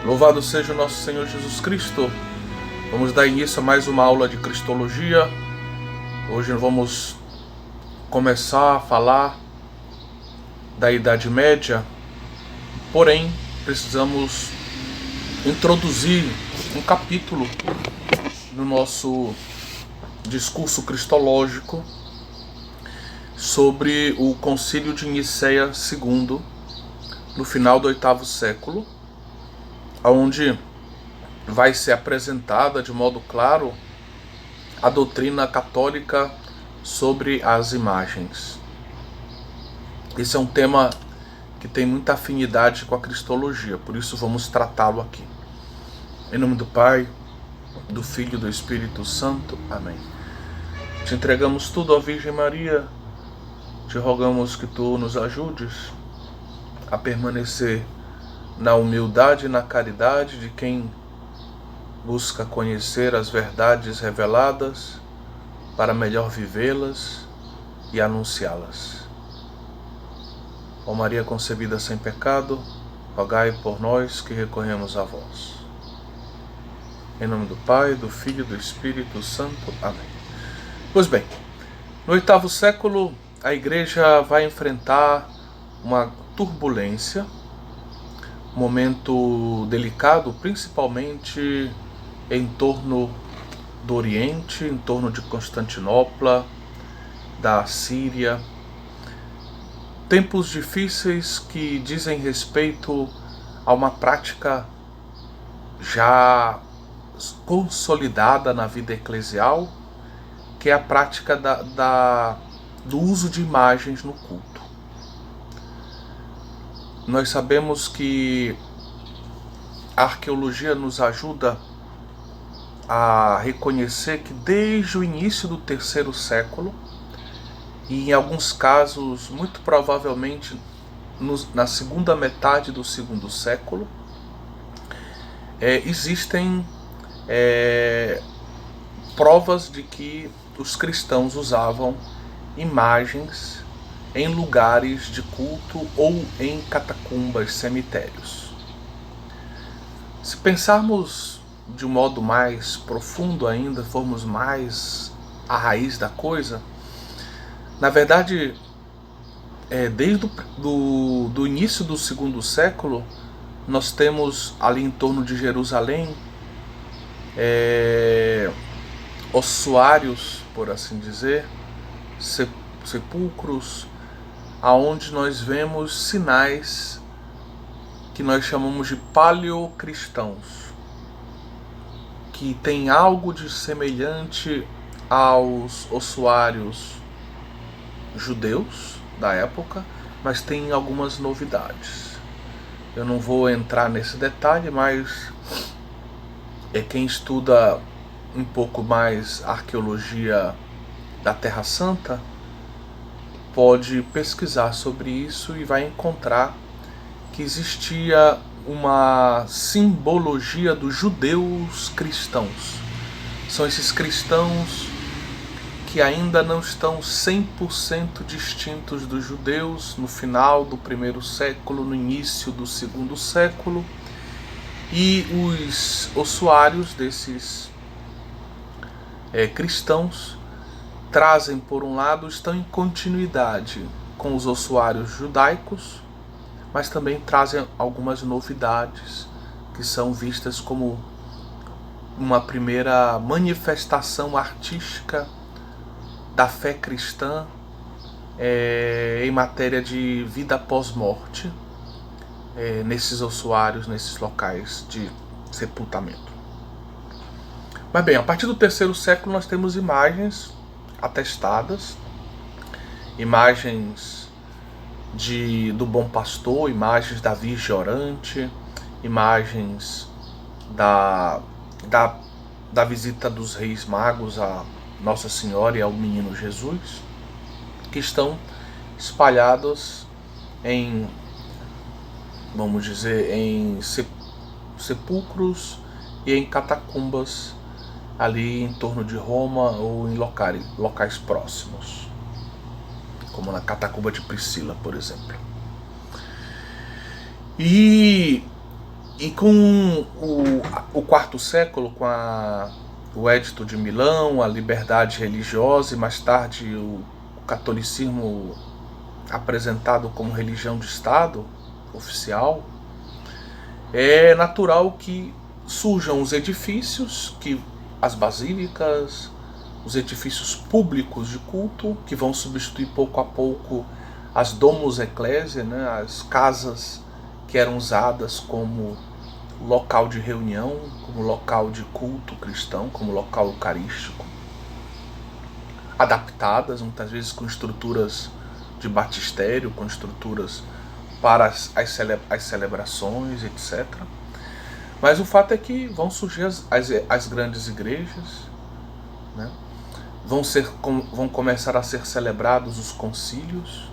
Louvado seja o nosso Senhor Jesus Cristo. Vamos dar início a mais uma aula de Cristologia. Hoje vamos começar a falar da Idade Média, porém precisamos introduzir um capítulo no nosso discurso cristológico sobre o Concílio de Nicéia II, no final do 8º século, onde vai ser apresentada de modo claro a doutrina católica sobre as imagens. Esse é um tema que tem muita afinidade com a cristologia, por isso vamos tratá-lo aqui. Em nome do Pai, do Filho e do Espírito Santo. Amém. Te entregamos tudo, ó Virgem Maria, te rogamos que tu nos ajudes a permanecer na humildade e na caridade de quem busca conhecer as verdades reveladas para melhor vivê-las e anunciá-las. Ó Maria concebida sem pecado, rogai por nós que recorremos a vós. Em nome do Pai, do Filho e do Espírito Santo. Amém. Pois bem, no 8º século a Igreja vai enfrentar uma turbulência, um momento delicado, principalmente em torno do Oriente, em torno de Constantinopla, da Síria. Tempos difíceis que dizem respeito a uma prática já consolidada na vida eclesial, que é a prática do uso de imagens no culto. Nós sabemos que a arqueologia nos ajuda a reconhecer que desde o início do 3º século, e em alguns casos, muito provavelmente na segunda metade do 2º século, existem provas de que os cristãos usavam imagens em lugares de culto ou em catacumbas, cemitérios. Se pensarmos de um modo mais profundo ainda, formos mais à raiz da coisa, na verdade, desde do início do 2º século, nós temos ali em torno de Jerusalém ossuários, por assim dizer, sepulcros, aonde nós vemos sinais que nós chamamos de paleocristãos, que tem algo de semelhante aos ossuários judeus da época, mas tem algumas novidades. Eu não vou entrar nesse detalhe, mas quem estuda um pouco mais arqueologia da Terra Santa pode pesquisar sobre isso e vai encontrar que existia uma simbologia dos judeus cristãos. São esses cristãos que ainda não estão 100% distintos dos judeus no final do 1º século, no início do 2º século, e os ossuários desses cristãos trazem, por um lado, estão em continuidade com os ossuários judaicos, mas também trazem algumas novidades que são vistas como uma primeira manifestação artística da fé cristã em matéria de vida pós-morte, nesses ossuários, nesses locais de sepultamento. Mas bem, a partir do 3º século nós temos imagens atestadas, imagens do Bom Pastor, imagens da Virgem Orante, imagens da visita dos Reis Magos a Nossa Senhora e ao Menino Jesus, que estão espalhados em, vamos dizer, em sepulcros e em catacumbas ali em torno de Roma ou em locais próximos, como na catacumba de Priscila, por exemplo. E E com o quarto século, com o Edito de Milão, a liberdade religiosa e mais tarde o catolicismo apresentado como religião de Estado oficial, é natural que surjam os edifícios, as basílicas, os edifícios públicos de culto, que vão substituir pouco a pouco as domus ecclesiae, né, as casas que eram usadas como local de reunião, como local de culto cristão, como local eucarístico, adaptadas muitas vezes com estruturas de batistério, com estruturas para as celebrações, etc. Mas o fato é que vão surgir as grandes igrejas, né? Vão começar a ser celebrados os concílios.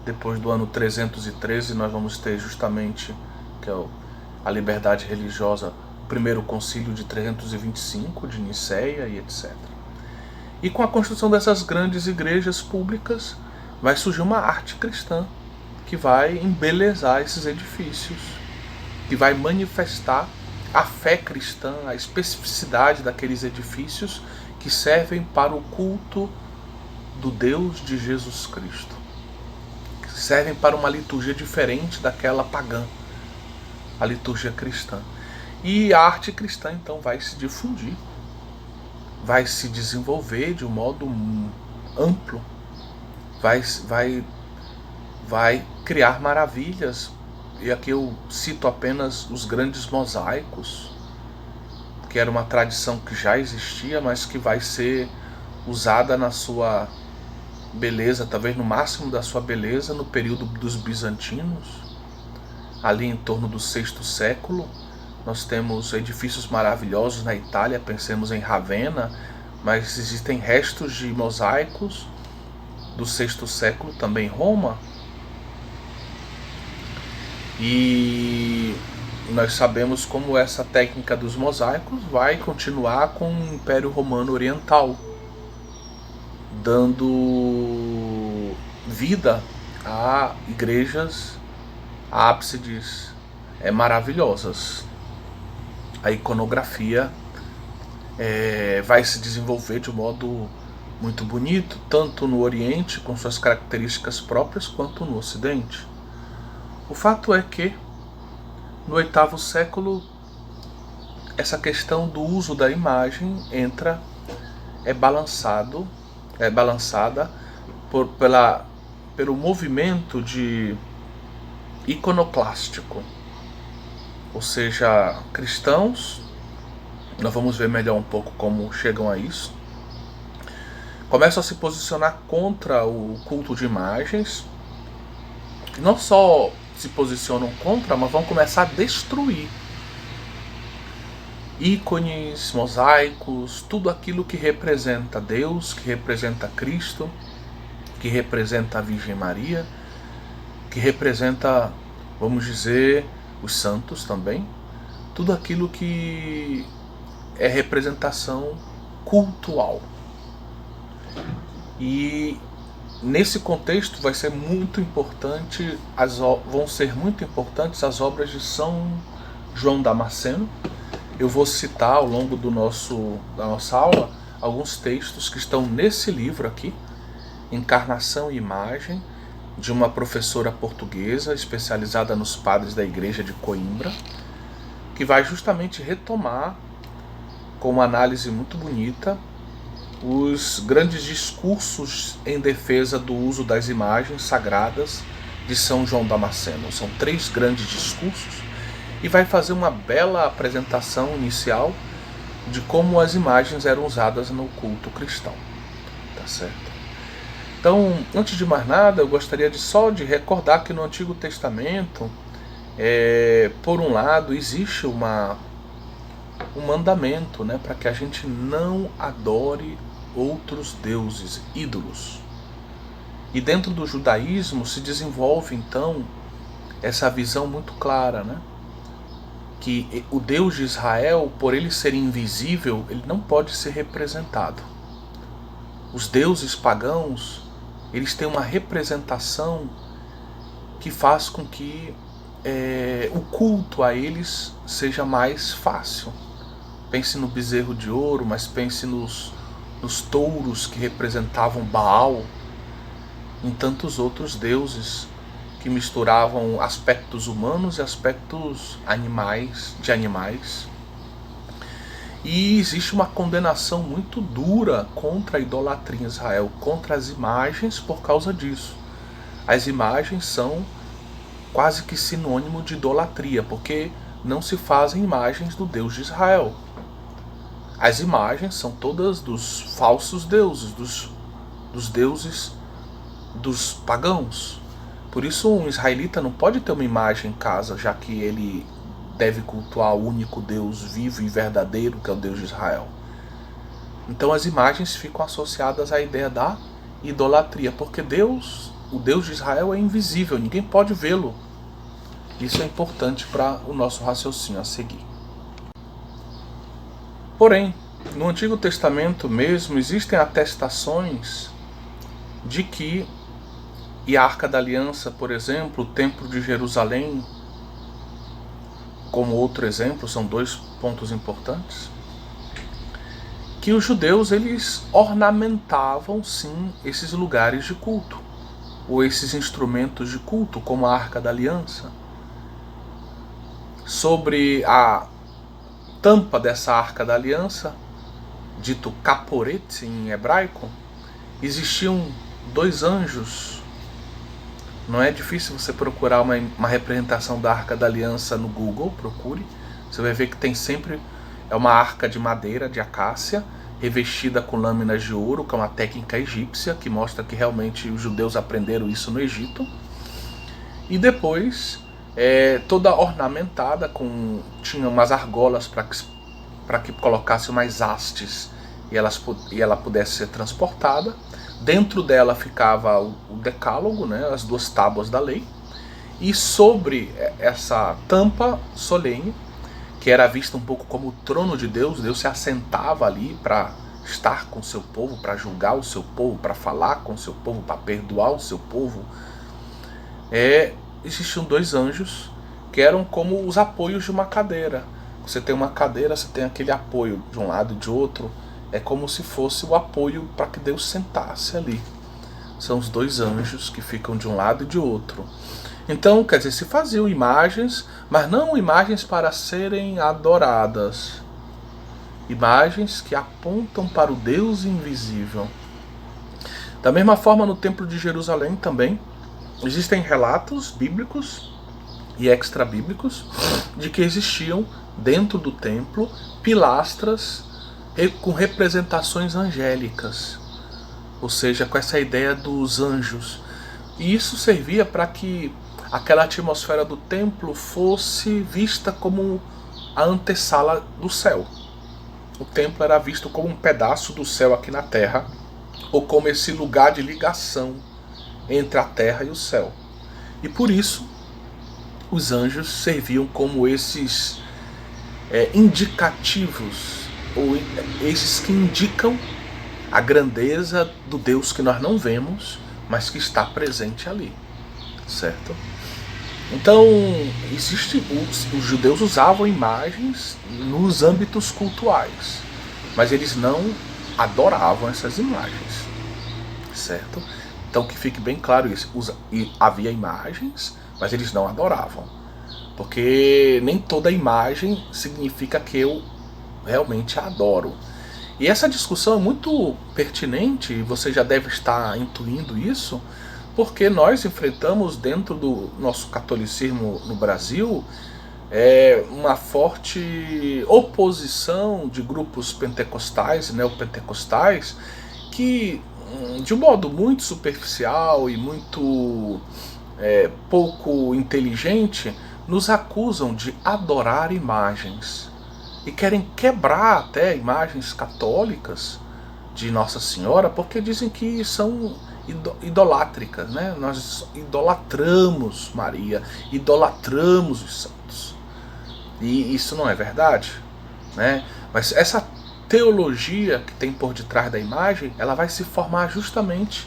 Depois do ano 313 nós vamos ter justamente, que é a liberdade religiosa, o primeiro concílio de 325 de Niceia e etc. E com a construção dessas grandes igrejas públicas vai surgir uma arte cristã que vai embelezar esses edifícios, que vai manifestar a fé cristã, a especificidade daqueles edifícios que servem para o culto do Deus de Jesus Cristo, que servem para uma liturgia diferente daquela pagã, a liturgia cristã. E a arte cristã então vai se difundir, vai se desenvolver de um modo amplo, vai criar maravilhas. E aqui eu cito apenas os grandes mosaicos, que era uma tradição que já existia, mas que vai ser usada na sua beleza, talvez no máximo da sua beleza, no período dos bizantinos. Ali em torno do sexto século, nós temos edifícios maravilhosos na Itália, pensemos em Ravenna, mas existem restos de mosaicos do sexto século também em Roma. E nós sabemos como essa técnica dos mosaicos vai continuar com o Império Romano Oriental, dando vida a igrejas, a ábsides maravilhosas. A iconografia vai se desenvolver de um modo muito bonito, tanto no Oriente, com suas características próprias, quanto no Ocidente. O fato é que, no oitavo século, essa questão do uso da imagem é balançada pelo movimento de iconoclástico. Ou seja, cristãos, nós vamos ver melhor um pouco como chegam a isso, começam a se posicionar contra o culto de imagens. Não só se posicionam contra, mas vão começar a destruir ícones, mosaicos, tudo aquilo que representa Deus, que representa Cristo, que representa a Virgem Maria, que representa, vamos dizer, os santos também, tudo aquilo que é representação cultual. E nesse contexto vai ser muito importante, vão ser muito importantes as obras de São João Damasceno. Eu vou citar ao longo da nossa aula alguns textos que estão nesse livro aqui, Encarnação e Imagem, de uma professora portuguesa especializada nos padres da igreja de Coimbra, que vai justamente retomar, com uma análise muito bonita, os grandes discursos em defesa do uso das imagens sagradas de São João Damasceno. São 3 grandes discursos e vai fazer uma bela apresentação inicial de como as imagens eram usadas no culto cristão. Tá certo? Então, antes de mais nada, eu gostaria só de recordar que no Antigo Testamento, por um lado, existe um mandamento, né, para que a gente não adore outros deuses, ídolos. E dentro do judaísmo se desenvolve então essa visão muito clara, né, que o Deus de Israel, por ele ser invisível, ele não pode ser representado. Os deuses pagãos, eles têm uma representação que faz com que o culto a eles seja mais fácil. Pense no bezerro de ouro, mas pense nos touros que representavam Baal, em tantos outros deuses que misturavam aspectos humanos e aspectos de animais. E existe uma condenação muito dura contra a idolatria em Israel, contra as imagens por causa disso. As imagens são quase que sinônimo de idolatria, porque não se fazem imagens do Deus de Israel. As imagens são todas dos falsos deuses, dos deuses dos pagãos. Por isso um israelita não pode ter uma imagem em casa, já que ele deve cultuar o único Deus vivo e verdadeiro, que é o Deus de Israel. Então as imagens ficam associadas à ideia da idolatria, porque Deus, o Deus de Israel, é invisível, ninguém pode vê-lo. Isso é importante para o nosso raciocínio a seguir. Porém, no Antigo Testamento mesmo existem atestações de que, e a Arca da Aliança, por exemplo, o Templo de Jerusalém, como outro exemplo, são dois pontos importantes, que os judeus eles ornamentavam sim esses lugares de culto, ou esses instrumentos de culto, como a Arca da Aliança. Sobre a tampa dessa Arca da Aliança, dito caporet em hebraico, existiam dois anjos. Não é difícil você procurar uma representação da Arca da Aliança no Google, procure. Você vai ver que tem sempre uma arca de madeira, de acácia, revestida com lâminas de ouro, que é uma técnica egípcia, que mostra que realmente os judeus aprenderam isso no Egito. E depois, toda ornamentada, tinha umas argolas para que colocasse mais hastes e ela pudesse ser transportada. Dentro dela ficava o decálogo, né, as duas tábuas da lei, e sobre essa tampa solene, que era vista um pouco como o trono de Deus, Deus se assentava ali para estar com o seu povo, para julgar o seu povo, para falar com o seu povo, para perdoar o seu povo. Existiam dois anjos que eram como os apoios de uma cadeira. Você tem uma cadeira, você tem aquele apoio de um lado e de outro. É como se fosse o apoio para que Deus sentasse ali. São os dois anjos que ficam de um lado e de outro. Então, quer dizer, se faziam imagens, mas não imagens para serem adoradas. Imagens que apontam para o Deus invisível. Da mesma forma, no Templo de Jerusalém também, existem relatos bíblicos e extra-bíblicos de que existiam dentro do templo pilastras com representações angélicas, ou seja, com essa ideia dos anjos. E isso servia para que aquela atmosfera do templo fosse vista como a antessala do céu. O templo era visto como um pedaço do céu aqui na terra, ou como esse lugar de ligação entre a terra e o céu. E por isso, os anjos serviam como esses indicativos, ou esses que indicam a grandeza do Deus que nós não vemos, mas que está presente ali, certo? Então, os judeus usavam imagens nos âmbitos cultuais, mas eles não adoravam essas imagens, certo? Então que fique bem claro isso, havia imagens, mas eles não adoravam, porque nem toda imagem significa que eu realmente adoro. E essa discussão é muito pertinente, e você já deve estar intuindo isso, porque nós enfrentamos dentro do nosso catolicismo no Brasil uma forte oposição de grupos pentecostais e neopentecostais que, de um modo muito superficial e muito pouco inteligente, nos acusam de adorar imagens. E querem quebrar até imagens católicas de Nossa Senhora, porque dizem que são idolátricas, né? Nós idolatramos Maria, idolatramos os santos. E isso não é verdade, né? Mas essa teologia que tem por detrás da imagem, ela vai se formar justamente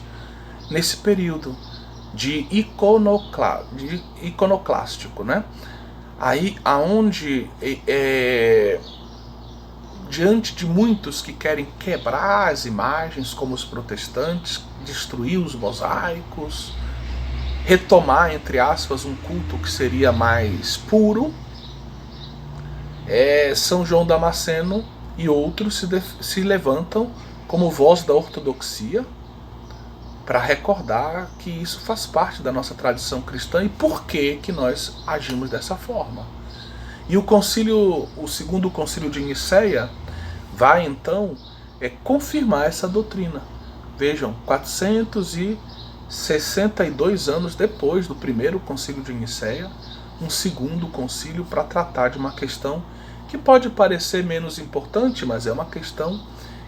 nesse período de iconoclástico, né? Aí aonde diante de muitos que querem quebrar as imagens, como os protestantes, destruir os mosaicos, retomar, entre aspas, um culto que seria mais puro, São João Damasceno e outros se levantam como voz da ortodoxia para recordar que isso faz parte da nossa tradição cristã e por que nós agimos dessa forma. E o segundo concílio de Nicéia vai então confirmar essa doutrina. Vejam, 462 anos depois do primeiro concílio de Nicéia, um segundo concílio para tratar de uma questão que pode parecer menos importante, mas é uma questão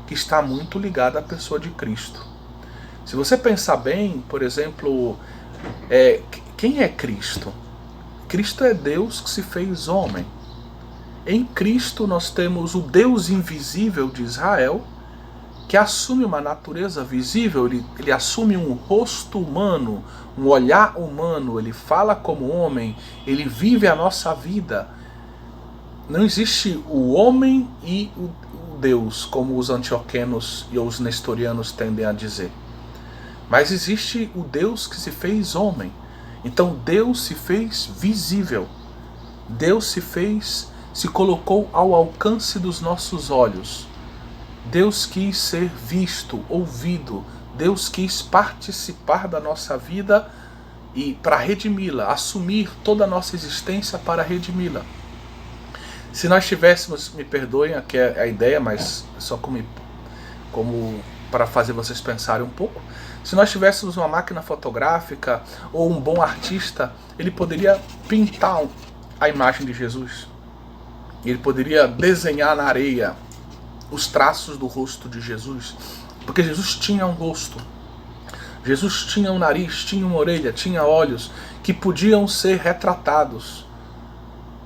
que está muito ligada à pessoa de Cristo. Se você pensar bem, por exemplo, quem é Cristo? Cristo é Deus que se fez homem. Em Cristo nós temos o Deus invisível de Israel, que assume uma natureza visível, ele assume um rosto humano, um olhar humano, ele fala como homem, ele vive a nossa vida. Não existe o homem e o Deus, como os antioquenos e os nestorianos tendem a dizer. Mas existe o Deus que se fez homem. Então Deus se fez visível. Deus se colocou ao alcance dos nossos olhos. Deus quis ser visto, ouvido. Deus quis participar da nossa vida e para redimi-la, assumir toda a nossa existência para redimi-la. Se nós tivéssemos, me perdoem, aqui é a ideia, mas só como para fazer vocês pensarem um pouco, se nós tivéssemos uma máquina fotográfica ou um bom artista, ele poderia pintar a imagem de Jesus. Ele poderia desenhar na areia os traços do rosto de Jesus, porque Jesus tinha um rosto. Jesus tinha um nariz, tinha uma orelha, tinha olhos que podiam ser retratados,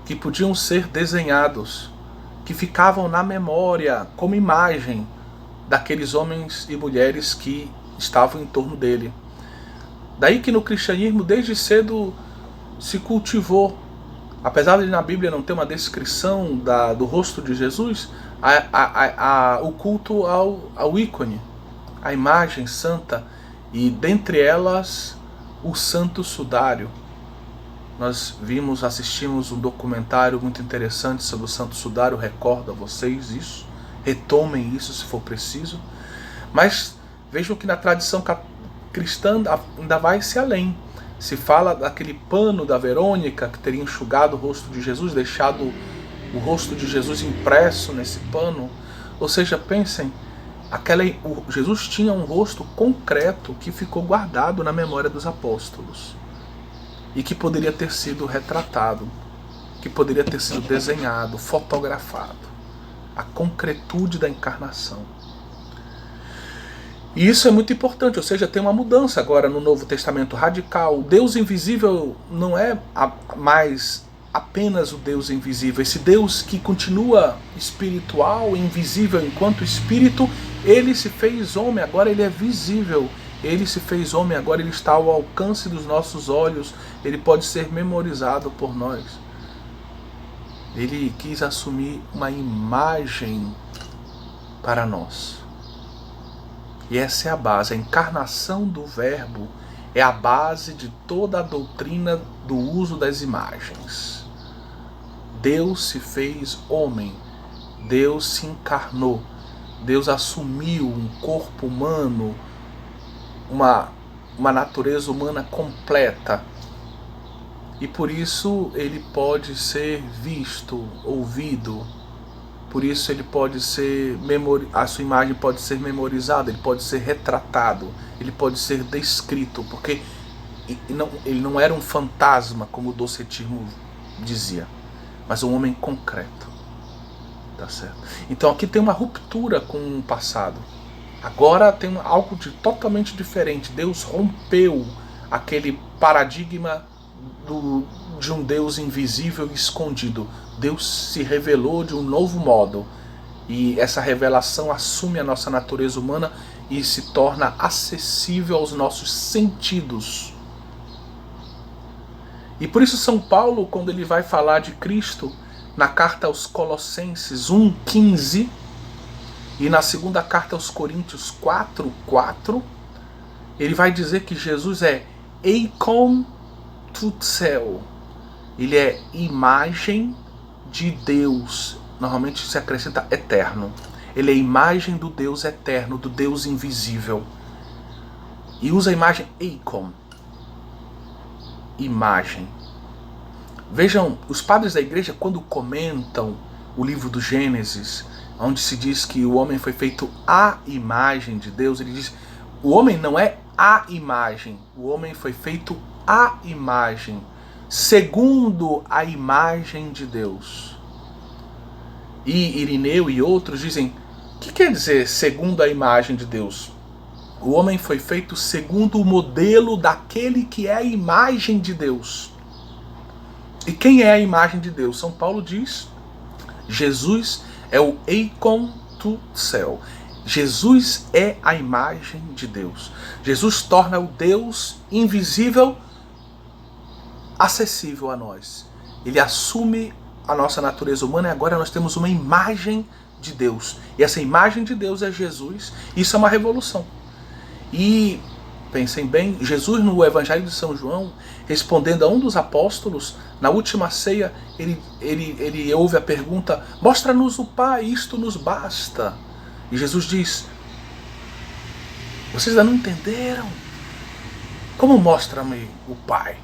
que podiam ser desenhados, que ficavam na memória como imagem daqueles homens e mulheres que estavam em torno dele. Daí que no cristianismo desde cedo se cultivou, apesar de na Bíblia não ter uma descrição do rosto de Jesus, o culto ao ícone, a imagem santa, e dentre elas o Santo Sudário. Nós assistimos um documentário muito interessante sobre o Santo Sudário, recordo a vocês isso, retomem isso se for preciso. Mas vejam que na tradição cristã ainda vai-se além. Se fala daquele pano da Verônica que teria enxugado o rosto de Jesus, deixado o rosto de Jesus impresso nesse pano. Ou seja, pensem, Jesus tinha um rosto concreto que ficou guardado na memória dos apóstolos e que poderia ter sido retratado, que poderia ter sido desenhado, fotografado. A concretude da encarnação. E isso é muito importante, ou seja, tem uma mudança agora no Novo Testamento radical. O Deus invisível não é mais apenas o Deus invisível. Esse Deus que continua espiritual, invisível enquanto espírito, ele se fez homem, agora ele é visível. Ele se fez homem, agora ele está ao alcance dos nossos olhos, ele pode ser memorizado por nós. Ele quis assumir uma imagem para nós. E essa é a base, a encarnação do Verbo é a base de toda a doutrina do uso das imagens. Deus se fez homem, Deus se encarnou, Deus assumiu um corpo humano, uma natureza humana completa. E por isso ele pode ser visto, ouvido. Por isso ele pode ser a sua imagem pode ser memorizada, ele pode ser retratado, ele pode ser descrito, porque ele não era um fantasma, como o docetismo dizia, mas um homem concreto. Tá certo? Então aqui tem uma ruptura com o passado. Agora tem algo totalmente diferente. Deus rompeu aquele paradigma de um Deus invisível e escondido. Deus se revelou de um novo modo. E essa revelação assume a nossa natureza humana e se torna acessível aos nossos sentidos. E por isso São Paulo, quando ele vai falar de Cristo na carta aos Colossenses 1,15 e na segunda carta aos Coríntios 4,4, ele vai dizer que Jesus é eikon tutsel. Ele é imagem de Deus. Normalmente se acrescenta eterno. Ele é imagem do Deus eterno, do Deus invisível. E usa a imagem eikon. Imagem. Vejam, os padres da igreja, quando comentam o livro do Gênesis, onde se diz que o homem foi feito à imagem de Deus, ele diz: o homem não é a imagem, o homem foi feito à imagem, segundo a imagem de Deus. E Irineu e outros dizem: o que quer dizer segundo a imagem de Deus? O homem foi feito segundo o modelo daquele que é a imagem de Deus. E quem é a imagem de Deus? São Paulo diz: Jesus é o eikon tutsel. Jesus é a imagem de Deus. Jesus torna o Deus invisível acessível a nós. Ele assume a nossa natureza humana e agora nós temos uma imagem de Deus. E essa imagem de Deus é Jesus. Isso é uma revolução. E, pensem bem, Jesus no Evangelho de São João, respondendo a um dos apóstolos, na última ceia, ele ouve a pergunta: mostra-nos o Pai, isto nos basta. E Jesus diz: vocês ainda não entenderam? Como mostra-me o Pai?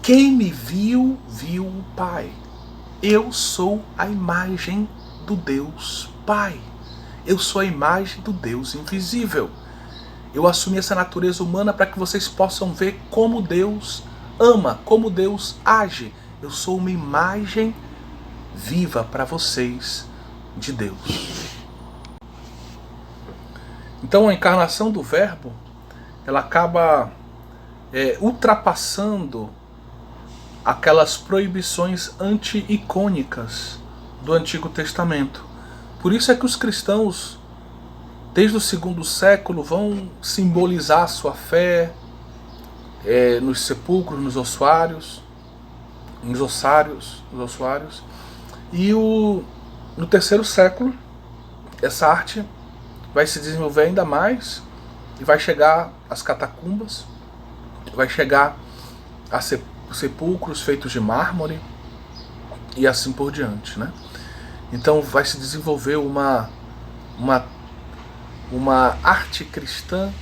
Quem me viu, viu o Pai. Eu sou a imagem do Deus Pai. Eu sou a imagem do Deus invisível. Eu assumi essa natureza humana para que vocês possam ver como Deus ama, como Deus age. Eu sou uma imagem viva para vocês de Deus. Então a encarnação do Verbo, ela acaba ultrapassando aquelas proibições anti-icônicas do Antigo Testamento. Por isso é que os cristãos, desde o segundo século, vão simbolizar a sua fé nos sepulcros, nos ossuários, e no terceiro século essa arte vai se desenvolver ainda mais e vai chegar às catacumbas, vai chegar a sepulcros feitos de mármore e assim por diante, né? Então vai se desenvolver uma arte cristã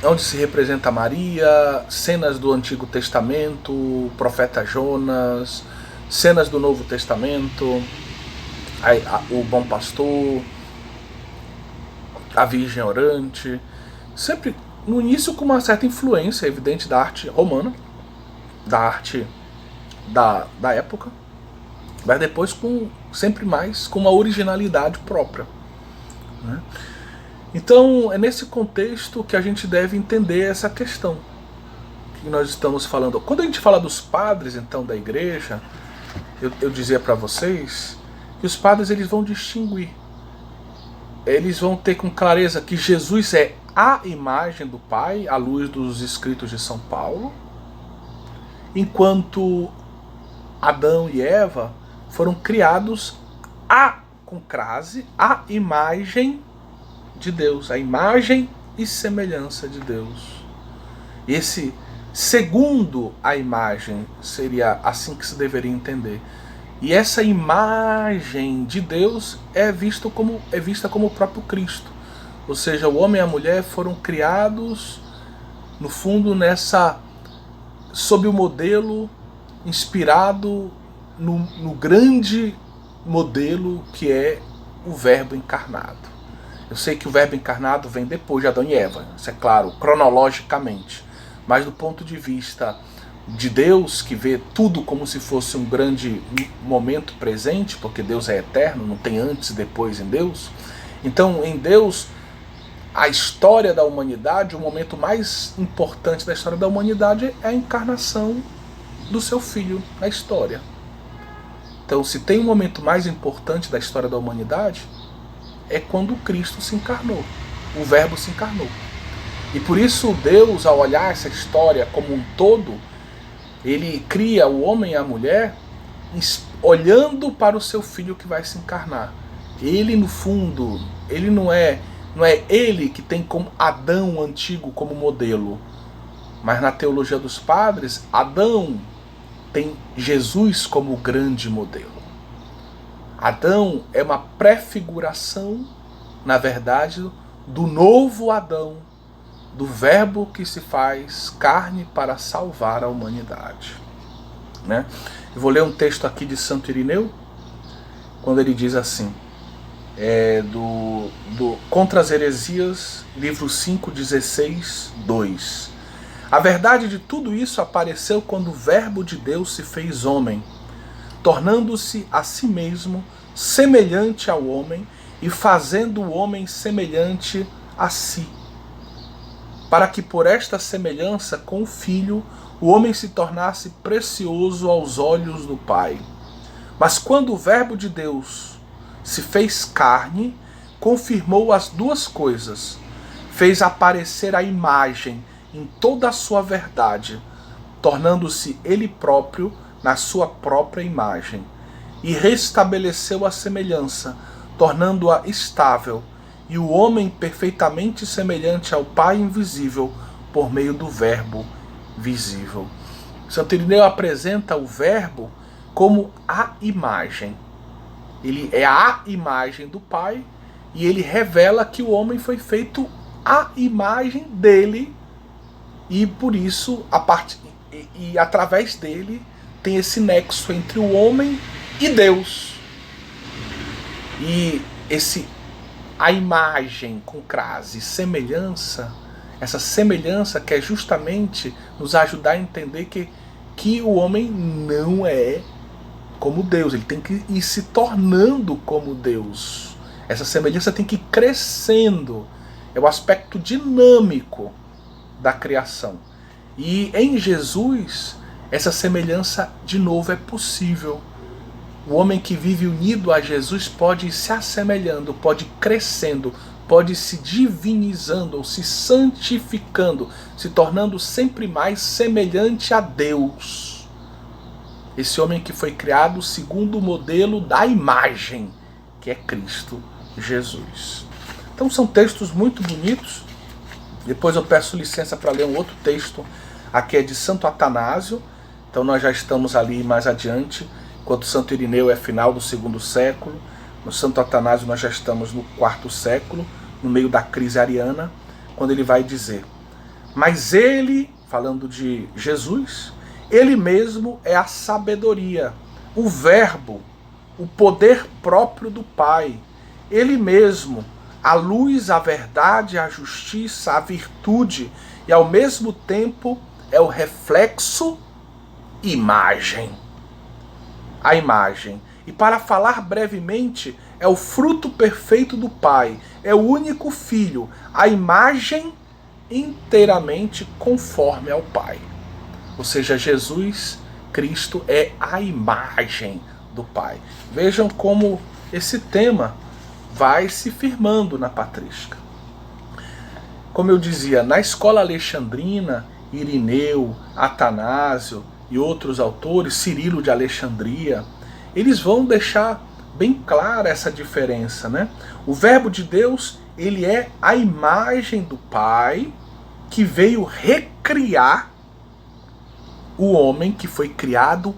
onde se representa Maria, cenas do Antigo Testamento, o profeta Jonas, cenas do Novo Testamento, o bom pastor, a Virgem orante, sempre no início com uma certa influência evidente da arte romana, da arte da época, mas depois sempre mais com uma originalidade própria, né? Então é nesse contexto que a gente deve entender essa questão que nós estamos falando. Quando a gente fala dos padres então da igreja, eu dizia para vocês que os padres eles vão distinguir, eles vão ter com clareza que Jesus é a imagem do Pai à luz dos escritos de São Paulo, enquanto Adão e Eva foram criados com crase, a imagem de Deus, a imagem e semelhança de Deus. Esse segundo a imagem seria assim que se deveria entender. E essa imagem de Deus é vista como o próprio Cristo. Ou seja, o homem e a mulher foram criados, no fundo, sob o modelo inspirado no grande modelo que é o Verbo encarnado. Eu sei que o Verbo encarnado vem depois de Adão e Eva, isso é claro, cronologicamente. Mas do ponto de vista de Deus, que vê tudo como se fosse um grande momento presente, porque Deus é eterno, não tem antes e depois em Deus. Então, em Deus, a história da humanidade, o momento mais importante da história da humanidade é a encarnação do seu Filho na história. Então, se tem um momento mais importante da história da humanidade, é quando Cristo se encarnou, o Verbo se encarnou. E por isso Deus, ao olhar essa história como um todo, ele cria o homem e a mulher olhando para o seu filho que vai se encarnar. Ele, no fundo, ele não é ele que tem como Adão antigo como modelo. Mas na teologia dos padres, Adão tem Jesus como grande modelo. Adão é uma prefiguração, na verdade, do novo Adão, do verbo que se faz carne para salvar a humanidade. Né? Eu vou ler um texto aqui de Santo Irineu, quando ele diz assim, Contra as Heresias, livro 5, 16, 2. A verdade de tudo isso apareceu quando o Verbo de Deus se fez homem, tornando-se a si mesmo semelhante ao homem e fazendo o homem semelhante a si, para que por esta semelhança com o Filho o homem se tornasse precioso aos olhos do Pai. Mas quando o Verbo de Deus se fez carne, confirmou as duas coisas, fez aparecer a imagem em toda a sua verdade, tornando-se ele próprio na sua própria imagem, e restabeleceu a semelhança, tornando-a estável, e o homem perfeitamente semelhante ao Pai invisível por meio do Verbo visível. Santo Irineu apresenta o Verbo como a imagem. Ele é a imagem do Pai e ele revela que o homem foi feito à imagem dele e por isso através dele tem esse nexo entre o homem e Deus. E a imagem com crase, semelhança, essa semelhança quer justamente nos ajudar a entender que o homem não é como Deus, ele tem que ir se tornando como Deus. Essa semelhança tem que ir crescendo, é o aspecto dinâmico da criação. E em Jesus, essa semelhança de novo é possível. O homem que vive unido a Jesus pode ir se assemelhando, pode ir crescendo, pode ir se divinizando ou se santificando, se tornando sempre mais semelhante a Deus. Esse homem que foi criado segundo o modelo da imagem, que é Cristo Jesus. Então são textos muito bonitos. Depois eu peço licença para ler um outro texto. Aqui é de Santo Atanásio. Então nós já estamos ali mais adiante. Enquanto Santo Irineu é final do 2º século, no Santo Atanásio nós já estamos no 4º século, no meio da crise ariana, quando ele vai dizer: mas ele, falando de Jesus, ele mesmo é a sabedoria, o verbo, o poder próprio do Pai. Ele mesmo, a luz, a verdade, a justiça, a virtude, e ao mesmo tempo é o reflexo, imagem. A imagem. E para falar brevemente, é o fruto perfeito do Pai, é o único Filho, a imagem inteiramente conforme ao Pai. Ou seja, Jesus Cristo é a imagem do Pai. Vejam como esse tema vai se firmando na patrística. Como eu dizia, na escola alexandrina, Irineu, Atanásio e outros autores, Cirilo de Alexandria, eles vão deixar bem clara essa diferença, né? O Verbo de Deus, ele é a imagem do Pai que veio recriar o homem que foi criado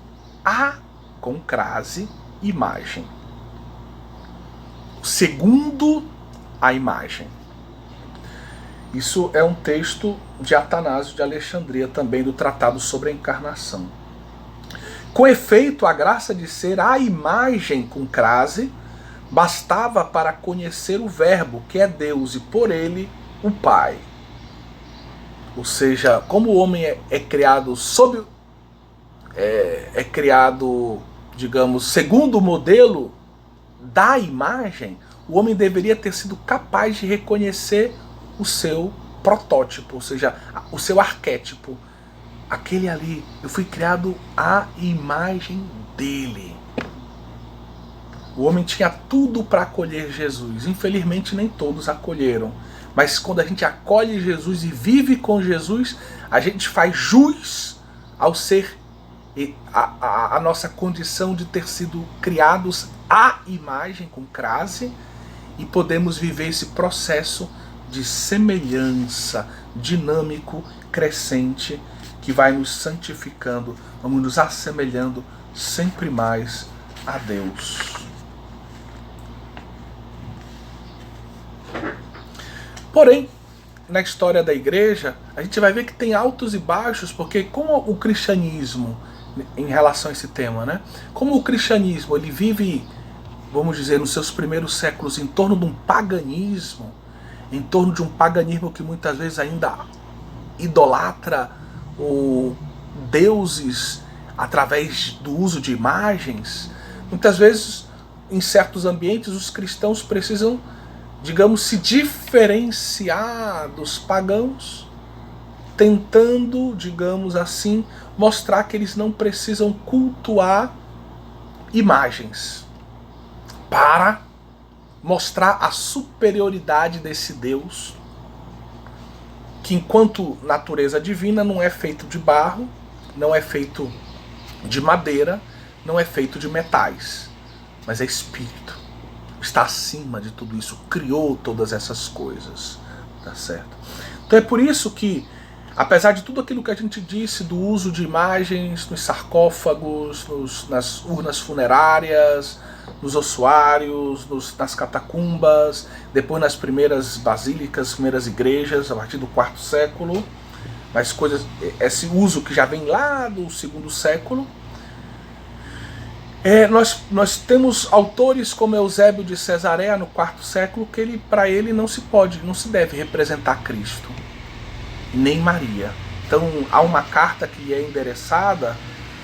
com crase imagem. Segundo a imagem. Isso é um texto de Atanásio de Alexandria, também do Tratado sobre a Encarnação. Com efeito, a graça de ser a imagem com crase bastava para conhecer o Verbo, que é Deus, e por ele o Pai. Ou seja, como o homem é criado criado, digamos, segundo o modelo da imagem, o homem deveria ter sido capaz de reconhecer o seu protótipo, ou seja, o seu arquétipo. Aquele ali, eu fui criado à imagem dele. O homem tinha tudo para acolher Jesus. Infelizmente nem todos acolheram. Mas quando a gente acolhe Jesus e vive com Jesus, a gente faz jus ao ser a nossa condição de ter sido criados à imagem, com crase, e podemos viver esse processo de semelhança dinâmico, crescente, que vai nos santificando, vamos nos assemelhando sempre mais a Deus. Porém, na história da igreja, a gente vai ver que tem altos e baixos, porque como o cristianismo, em relação a esse tema, né? Como o cristianismo ele vive, vamos dizer, nos seus primeiros séculos em torno de um paganismo, em torno de um paganismo que muitas vezes ainda idolatra deuses através do uso de imagens. Muitas vezes, em certos ambientes, os cristãos precisam, digamos, se diferenciar dos pagãos, tentando, digamos assim, mostrar que eles não precisam cultuar imagens para mostrar a superioridade desse Deus, que enquanto natureza divina não é feito de barro, não é feito de madeira, não é feito de metais, mas é espírito. Está acima de tudo isso, criou todas essas coisas, tá certo? Então é por isso que, apesar de tudo aquilo que a gente disse do uso de imagens nos sarcófagos, nas urnas funerárias, nos ossuários, nas catacumbas, depois nas primeiras basílicas, primeiras igrejas, a partir do IV século, mas esse uso que já vem lá do II século, nós temos autores como Eusébio de Cesareia no IV século que para ele não se deve representar Cristo, nem Maria. Então há uma carta que lhe é endereçada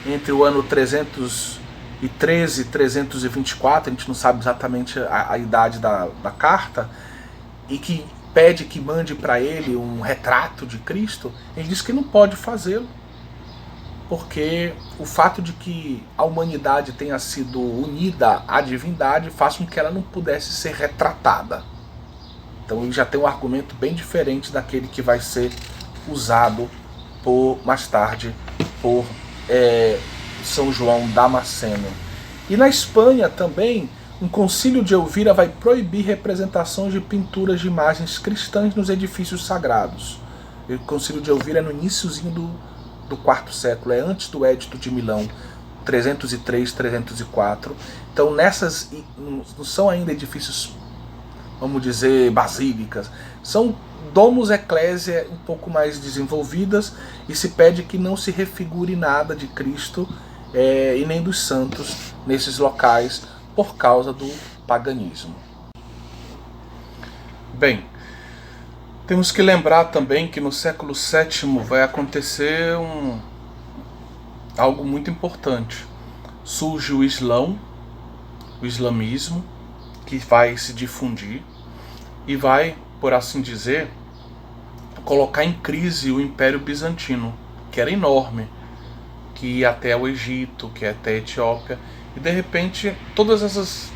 entre o ano 313 e 324, a gente não sabe exatamente a idade da carta, e que pede que mande para ele um retrato de Cristo. Ele diz que não pode fazê-lo, porque o fato de que a humanidade tenha sido unida à divindade faz com que ela não pudesse ser retratada. Então ele já tem um argumento bem diferente daquele que vai ser usado mais tarde por São João Damasceno. E na Espanha também, um concílio de Elvira vai proibir representações de pinturas de imagens cristãs nos edifícios sagrados. O concílio de Elvira é no iniciozinho do IV século, é antes do Édito de Milão, 303, 304. Então nessas não são ainda edifícios, vamos dizer, basílicas, são domus ecclesiae um pouco mais desenvolvidas, e se pede que não se refigure nada de Cristo e nem dos santos nesses locais por causa do paganismo. Bem, temos que lembrar também que no século VII vai acontecer algo muito importante. Surge o islamismo, que vai se difundir e vai, por assim dizer, colocar em crise o Império Bizantino, que era enorme, que ia até o Egito, que ia até a Etiópia, e de repente todas essas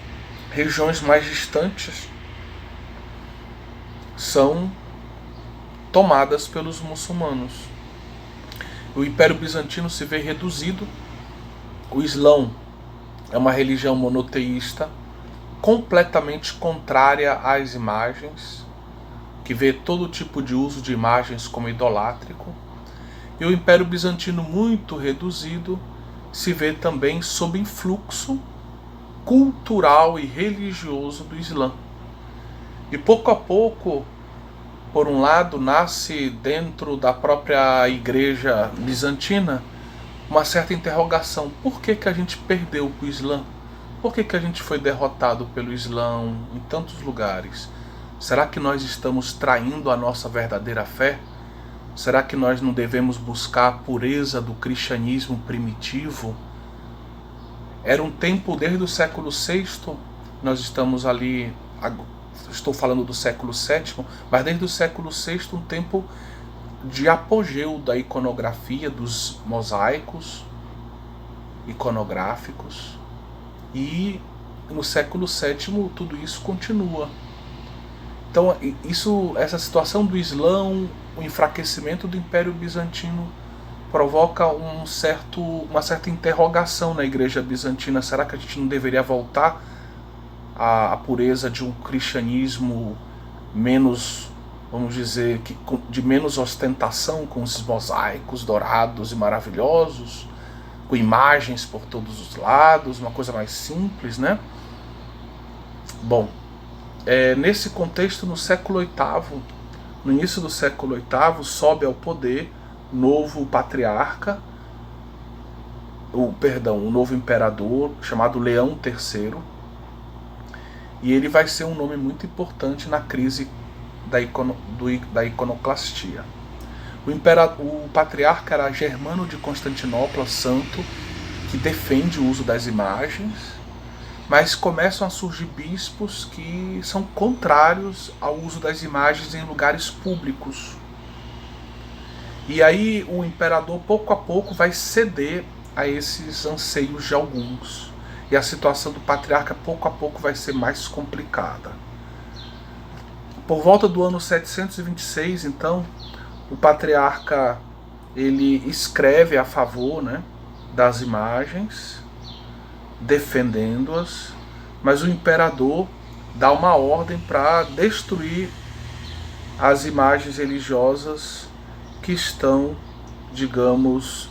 regiões mais distantes são tomadas pelos muçulmanos. O Império Bizantino se vê reduzido. O Islão é uma religião monoteísta, completamente contrária às imagens, que vê todo tipo de uso de imagens como idolátrico. E o Império Bizantino, muito reduzido, se vê também sob influxo cultural e religioso do Islã. E pouco a pouco, por um lado, nasce dentro da própria igreja bizantina uma certa interrogação: por que a gente perdeu para o Islã? Por que a gente foi derrotado pelo Islã em tantos lugares? Será que nós estamos traindo a nossa verdadeira fé? Será que nós não devemos buscar a pureza do cristianismo primitivo? Era um tempo desde o século VI, nós estamos ali, estou falando do século VII, mas desde o século VI um tempo de apogeu da iconografia, dos mosaicos iconográficos, e no século VII tudo isso continua. Então essa situação do Islã, o enfraquecimento do Império Bizantino provoca uma certa interrogação na Igreja Bizantina. Será que a gente não deveria voltar à pureza de um cristianismo menos, vamos dizer, de menos ostentação, com esses mosaicos dourados e maravilhosos, com imagens por todos os lados, uma coisa mais simples, né? Bom, nesse contexto, no século VIII, no início do século VIII, sobe ao poder o novo patriarca, o novo imperador, chamado Leão III, e ele vai ser um nome muito importante na crise da iconoclastia. O patriarca era Germano de Constantinopla, santo, que defende o uso das imagens, mas começam a surgir bispos que são contrários ao uso das imagens em lugares públicos. E aí o imperador pouco a pouco vai ceder a esses anseios de alguns. E a situação do patriarca pouco a pouco vai ser mais complicada. Por volta do ano 726, então, o patriarca ele escreve a favor, né, das imagens, defendendo-as, mas o imperador dá uma ordem para destruir as imagens religiosas que estão, digamos,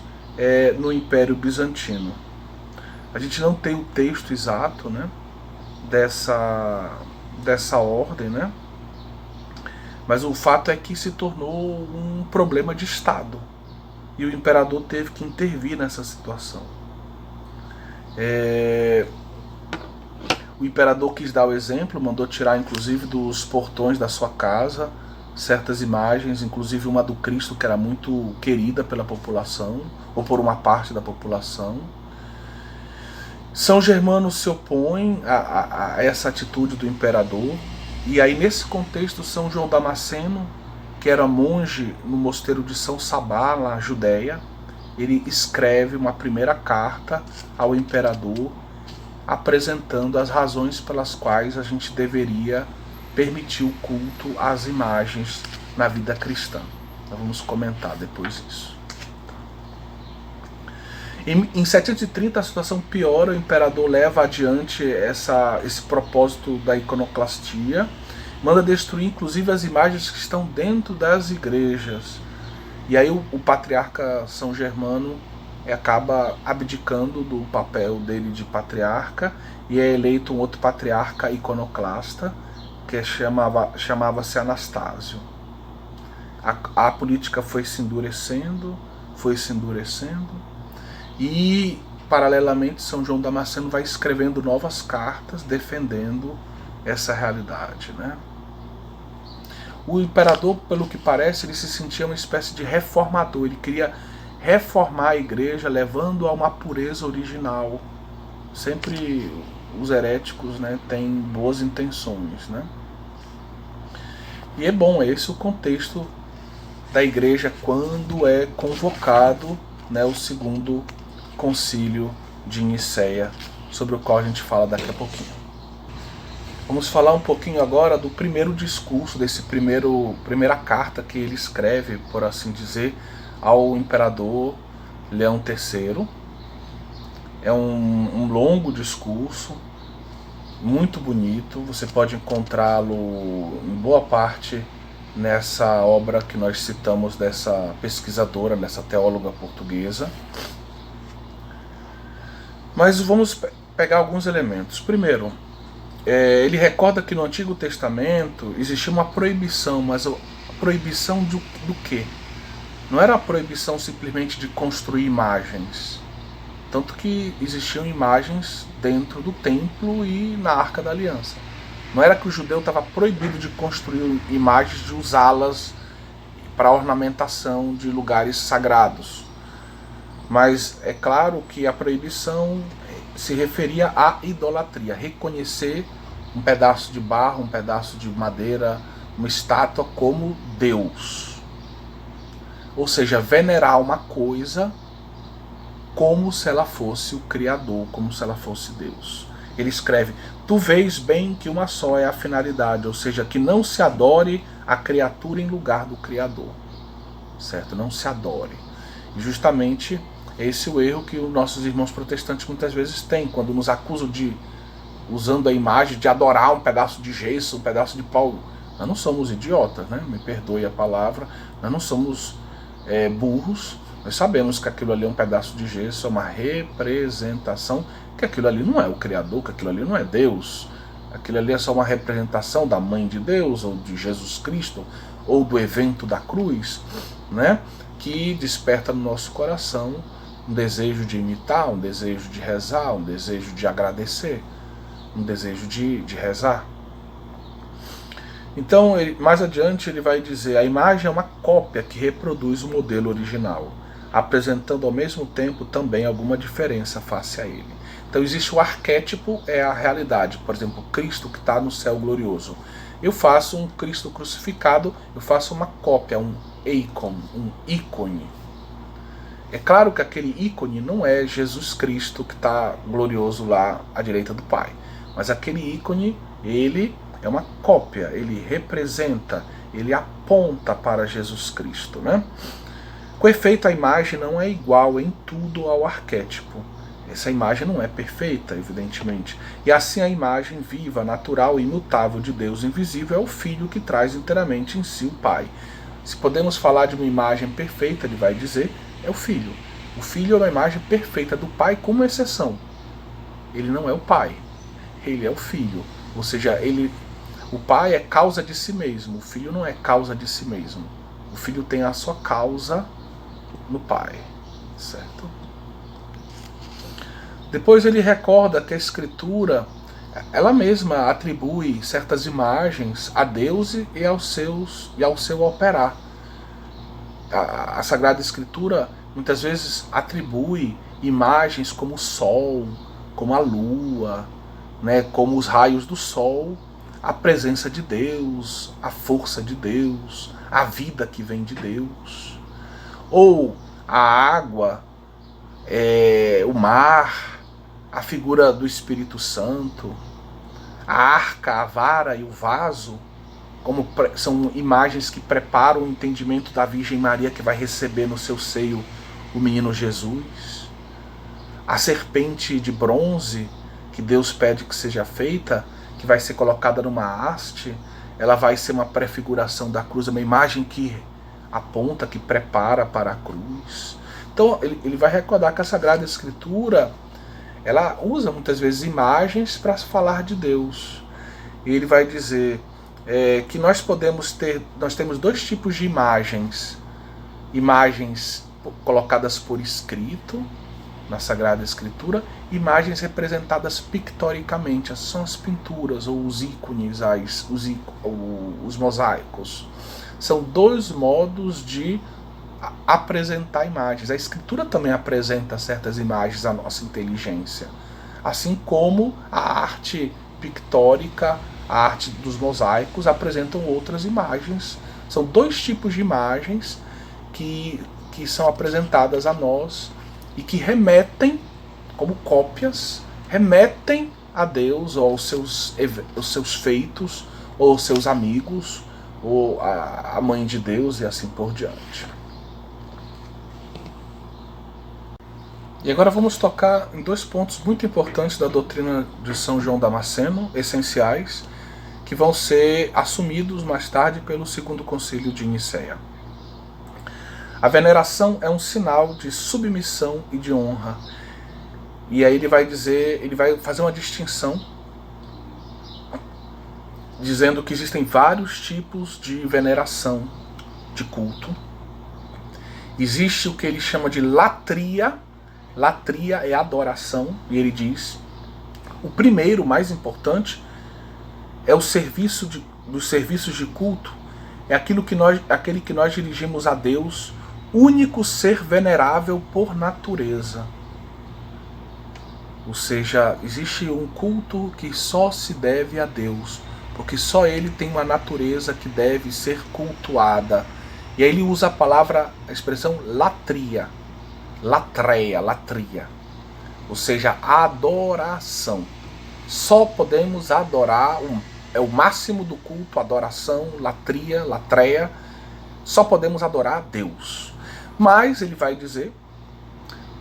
no Império Bizantino. A gente não tem o texto exato, né, dessa ordem, né, mas o fato é que se tornou um problema de Estado e o imperador teve que intervir nessa situação. O imperador quis dar o exemplo, mandou tirar inclusive dos portões da sua casa certas imagens, inclusive uma do Cristo que era muito querida pela população, ou por uma parte da população. São Germano se opõe a essa atitude do imperador, e aí nesse contexto São João Damasceno, que era monge no mosteiro de São Sabá, na Judéia, ele escreve uma primeira carta ao imperador, apresentando as razões pelas quais a gente deveria permitir o culto às imagens na vida cristã. Nós vamos comentar depois isso. Em 730 a situação piora, o imperador leva adiante esse propósito da iconoclastia, manda destruir inclusive as imagens que estão dentro das igrejas. E aí o patriarca São Germano acaba abdicando do papel dele de patriarca e é eleito um outro patriarca iconoclasta, que chamava-se Anastásio. A política foi se endurecendo, e paralelamente São João Damasceno vai escrevendo novas cartas defendendo essa realidade, né? O imperador, pelo que parece, ele se sentia uma espécie de reformador, ele queria reformar a igreja, levando a uma pureza original. Sempre os heréticos, né, têm boas intenções, né? E é bom, esse é o contexto da igreja quando é convocado, né, o segundo concílio de Nicéia, sobre o qual a gente fala daqui a pouquinho. Vamos falar um pouquinho agora do primeiro discurso, primeira carta que ele escreve, por assim dizer, ao imperador Leão III. É um longo discurso, muito bonito, você pode encontrá-lo em boa parte nessa obra que nós citamos dessa pesquisadora, dessa teóloga portuguesa. Mas vamos pegar alguns elementos. Primeiro, ele recorda que no Antigo Testamento existia uma proibição, mas a proibição do quê? Não era a proibição simplesmente de construir imagens, tanto que existiam imagens dentro do templo e na Arca da Aliança. Não era que o judeu estava proibido de construir imagens, de usá-las para ornamentação de lugares sagrados. Mas é claro que a proibição se referia à idolatria, reconhecer um pedaço de barro, um pedaço de madeira, uma estátua como Deus. Ou seja, venerar uma coisa como se ela fosse o Criador, como se ela fosse Deus. ele escreve: tu vês bem que uma só é a finalidade, ou seja, que não se adore a criatura em lugar do Criador, certo? Não se adore. E justamente esse é o erro que os nossos irmãos protestantes muitas vezes têm, quando nos acusam de, usando a imagem, de adorar um pedaço de gesso, um pedaço de pau. Nós não somos idiotas, né? Me perdoe a palavra, nós não somos burros. Nós sabemos que aquilo ali é um pedaço de gesso, é uma representação, que aquilo ali não é o Criador, que aquilo ali não é Deus. Aquilo ali é só uma representação da Mãe de Deus, ou de Jesus Cristo, ou do evento da cruz, né? Que desperta no nosso coração um desejo de imitar, um desejo de rezar, um desejo de agradecer, um desejo de rezar. Então, mais adiante ele vai dizer: a imagem é uma cópia que reproduz o modelo original, apresentando ao mesmo tempo também alguma diferença face a ele. Então existe o arquétipo, é a realidade. Por exemplo, Cristo que está no céu glorioso. Eu faço um Cristo crucificado, eu faço uma cópia, um ícone. É claro que aquele ícone não é Jesus Cristo que está glorioso lá à direita do Pai. Mas aquele ícone, ele é uma cópia, ele representa, ele aponta para Jesus Cristo, né? Com efeito, a imagem não é igual em tudo ao arquétipo. Essa imagem não é perfeita, evidentemente. E assim a imagem viva, natural e imutável de Deus invisível é o Filho que traz inteiramente em si o Pai. Se podemos falar de uma imagem perfeita, ele vai dizer, é o Filho. O Filho é uma imagem perfeita do Pai, com uma exceção. Ele não é o Pai, ele é o Filho. Ou seja, o Pai é causa de si mesmo, o Filho não é causa de si mesmo. O Filho tem a sua causa no Pai, certo? Depois ele recorda que a Escritura, ela mesma atribui certas imagens a Deus e ao seu operar. A Sagrada Escritura muitas vezes atribui imagens como o sol, como a lua, né, como os raios do sol, a presença de Deus, a força de Deus, a vida que vem de Deus. Ou a água, o mar, a figura do Espírito Santo, a arca, a vara e o vaso, como são imagens que preparam o entendimento da Virgem Maria que vai receber no seu seio o menino Jesus. A serpente de bronze que Deus pede que seja feita, que vai ser colocada numa haste, ela vai ser uma prefiguração da cruz, uma imagem que aponta, que prepara para a cruz. Então ele vai recordar que a Sagrada Escritura, ela usa muitas vezes imagens para falar de Deus. E ele vai dizer que nós temos dois tipos de imagens. Imagens colocadas por escrito na Sagrada Escritura, imagens representadas pictoricamente, são as pinturas ou os ícones, os mosaicos. São dois modos de apresentar imagens. A Escritura também apresenta certas imagens à nossa inteligência, assim como a arte pictórica, a arte dos mosaicos apresentam outras imagens. São dois tipos de imagens que são apresentadas a nós e que remetem, como cópias, remetem a Deus ou aos seus feitos, ou aos seus amigos, ou a Mãe de Deus e assim por diante. E agora vamos tocar em dois pontos muito importantes da doutrina de São João Damasceno, essenciais, que vão ser assumidos mais tarde pelo Segundo Concílio de Nicéia. A veneração é um sinal de submissão e de honra. E aí ele vai fazer uma distinção, dizendo que existem vários tipos de veneração, de culto. Existe o que ele chama de latria. Latria é adoração, e ele diz: o primeiro, mais importante, é o serviço dos serviços de culto, é aquele que nós dirigimos a Deus, único ser venerável por natureza. Ou seja, existe um culto que só se deve a Deus, porque só Ele tem uma natureza que deve ser cultuada. E aí ele usa a expressão latria, latria, ou seja, adoração. Só podemos adorar, é o máximo do culto, adoração, latria, latreia, só podemos adorar a Deus. Mas ele vai dizer,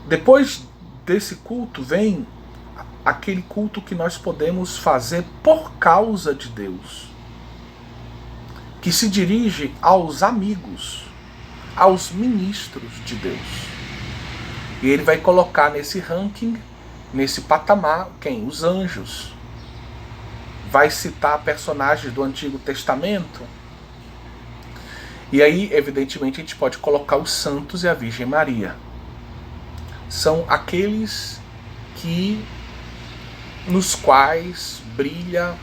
depois desse culto vem aquele culto que nós podemos fazer por causa de Deus, que se dirige aos amigos, aos ministros de Deus. E ele vai colocar nesse ranking, nesse patamar, quem? Os anjos. Vai citar personagens do Antigo Testamento. E aí, evidentemente, a gente pode colocar os santos e a Virgem Maria. São aqueles nos quais brilha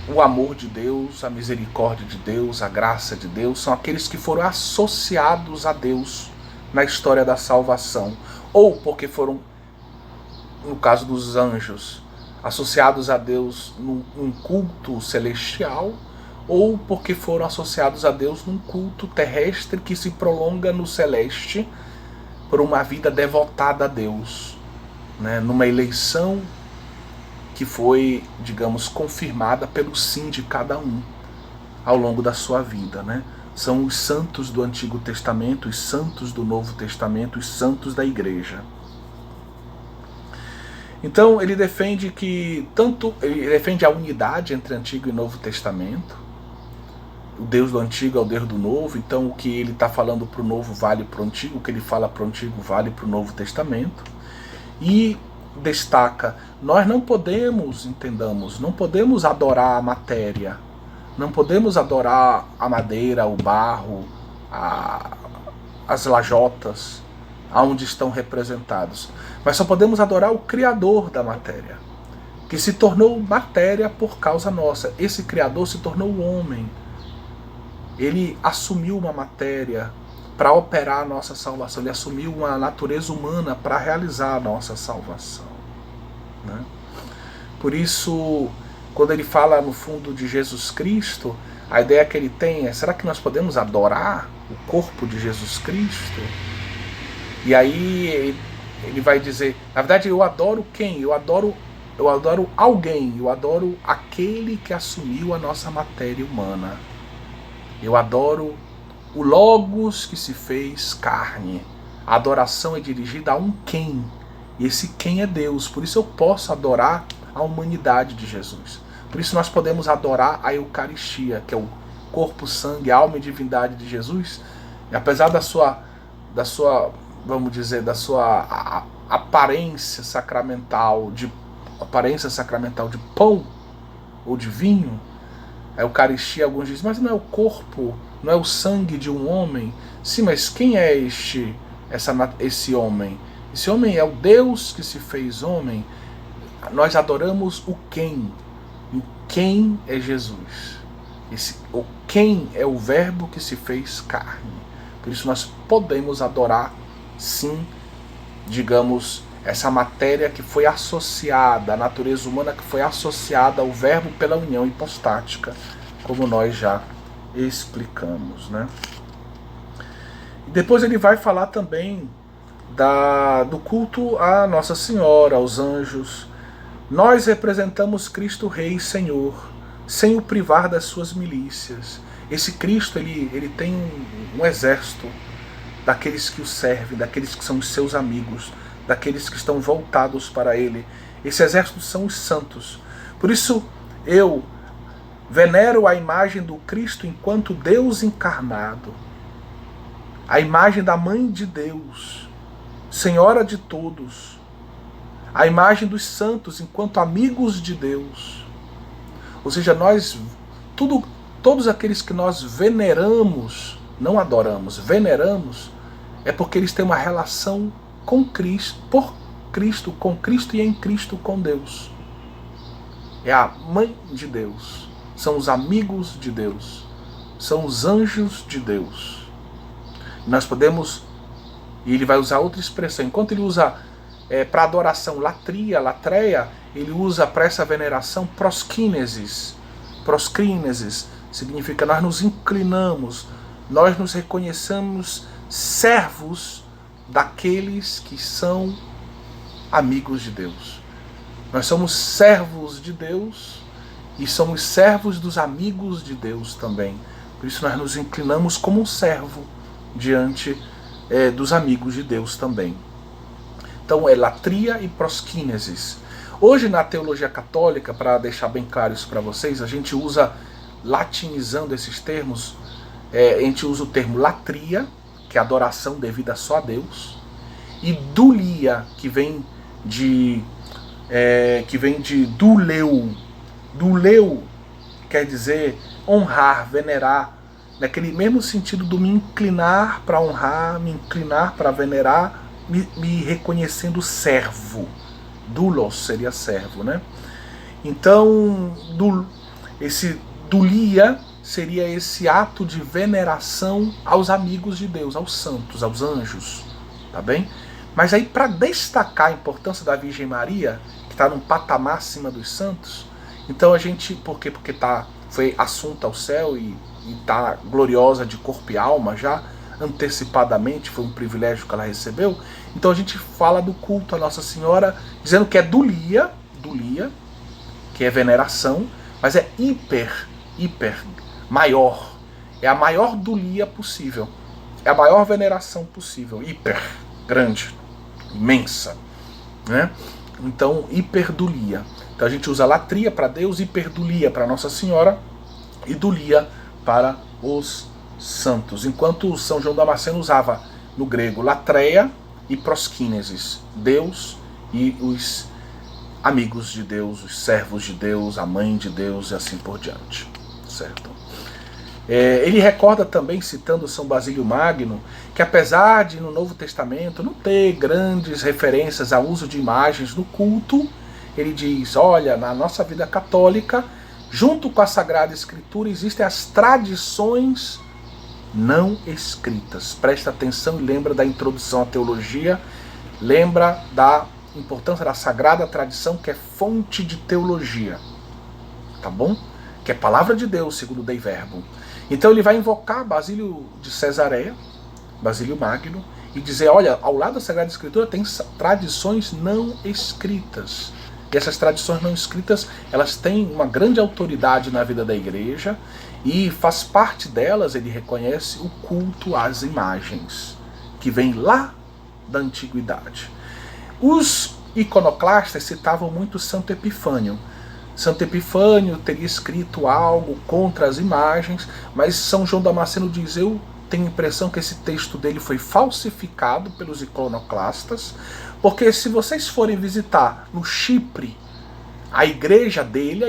o amor de Deus, a misericórdia de Deus, a graça de Deus. São aqueles que foram associados a Deus na história da salvação. Ou porque foram, no caso dos anjos, associados a Deus num culto celestial, ou porque foram associados a Deus num culto terrestre que se prolonga no celeste por uma vida devotada a Deus, né? Numa eleição que foi, digamos, confirmada pelo sim de cada um ao longo da sua vida, né? São os santos do Antigo Testamento, os santos do Novo Testamento, os santos da Igreja. Então ele defende ele defende a unidade entre Antigo e Novo Testamento. O Deus do Antigo é o Deus do Novo, então o que ele está falando para o Novo vale para o Antigo, o que ele fala para o Antigo vale para o Novo Testamento. E destaca, nós não podemos, entendamos, não podemos adorar a matéria, não podemos adorar a madeira, o barro, as lajotas, aonde estão representados, mas só podemos adorar o Criador da matéria, que se tornou matéria por causa nossa. Esse Criador se tornou homem. Ele assumiu uma matéria para operar a nossa salvação. Ele assumiu uma natureza humana para realizar a nossa salvação, né? Por isso, quando ele fala no fundo de Jesus Cristo, a ideia que ele tem é, será que nós podemos adorar o corpo de Jesus Cristo? E aí ele vai dizer, na verdade eu adoro quem? Eu adoro alguém, eu adoro aquele que assumiu a nossa matéria humana. Eu adoro o Logos que se fez carne. A adoração é dirigida a um quem. E esse quem é Deus. Por isso eu posso adorar a humanidade de Jesus. Por isso nós podemos adorar a Eucaristia, que é o corpo, sangue, alma e divindade de Jesus. E apesar da sua, vamos dizer, da sua aparência sacramental de pão ou de vinho, a Eucaristia, alguns dizem, mas não é o corpo, não é o sangue de um homem. Sim, mas quem é esse homem? Esse homem é o Deus que se fez homem. Nós adoramos o quem. E o quem é Jesus. O quem é o verbo que se fez carne. Por isso nós podemos adorar, sim, digamos, essa matéria que foi associada, a natureza humana que foi associada ao verbo pela união hipostática, como nós já explicamos, né? E depois ele vai falar também do culto à Nossa Senhora, aos anjos. Nós representamos Cristo Rei e Senhor, sem o privar das suas milícias. Esse Cristo, ele tem um exército daqueles que o servem, daqueles que são os seus amigos, daqueles que estão voltados para ele. Esse exército são os santos. Por isso eu venero a imagem do Cristo enquanto Deus encarnado, a imagem da Mãe de Deus, Senhora de todos, a imagem dos santos enquanto amigos de Deus. Ou seja, todos aqueles que nós veneramos, não adoramos, veneramos, é porque eles têm uma relação com Cristo, por Cristo, com Cristo e em Cristo com Deus. É a Mãe de Deus, são os amigos de Deus, são os anjos de Deus. Nós podemos, e ele vai usar outra expressão, enquanto ele usa para adoração latria, latreia, ele usa para essa veneração proscínesis. Proscínesis significa nós nos inclinamos, nós nos reconhecemos servos daqueles que são amigos de Deus. Nós somos servos de Deus e somos servos dos amigos de Deus também. Por isso nós nos inclinamos como um servo diante dos amigos de Deus também. Então é latria e prosquínesis. Hoje na teologia católica, para deixar bem claro isso para vocês, a gente usa, latinizando esses termos, a gente usa o termo latria, que é adoração devida só a Deus, e dulia, que vem de duleu. Duleu quer dizer honrar, venerar, naquele mesmo sentido do me inclinar para honrar, me inclinar para venerar, me reconhecendo servo. Doulos seria servo, né? Então, esse dulia seria esse ato de veneração aos amigos de Deus, aos santos, aos anjos, tá bem? Mas aí, para destacar a importância da Virgem Maria, que está num patamar acima dos santos, então a gente, por quê? Porque foi assunta ao céu e está gloriosa de corpo e alma já, antecipadamente, foi um privilégio que ela recebeu. Então a gente fala do culto a Nossa Senhora, dizendo que é dulia, que é veneração, mas é hiper, maior. É a maior dulia possível. É a maior veneração possível. Hiper, grande, imensa, né? Então, hiperdulia. Então a gente usa latria para Deus, hiperdulia para Nossa Senhora e dulia para os santos. Enquanto São João Damasceno usava no grego latreia e prosquínesis, Deus e os amigos de Deus, os servos de Deus, a mãe de Deus e assim por diante, certo? Ele recorda também, citando São Basílio Magno, que apesar de no Novo Testamento não ter grandes referências ao uso de imagens no culto, ele diz, olha, na nossa vida católica, junto com a Sagrada Escritura, existem as tradições não escritas. Presta atenção e lembra da introdução à teologia, lembra da importância da Sagrada Tradição, que é fonte de teologia, tá bom? Que é palavra de Deus, segundo o Dei Verbum. Então ele vai invocar Basílio de Cesareia, Basílio Magno, e dizer, olha, ao lado da Sagrada Escritura tem tradições não escritas. E essas tradições não escritas, elas têm uma grande autoridade na vida da igreja, e faz parte delas, ele reconhece, o culto às imagens, que vem lá da antiguidade. Os iconoclastas citavam muito Santo Epifânio. Santo Epifânio teria escrito algo contra as imagens, mas São João Damasceno diz, eu tenho a impressão que esse texto dele foi falsificado pelos iconoclastas, porque se vocês forem visitar no Chipre, a igreja dele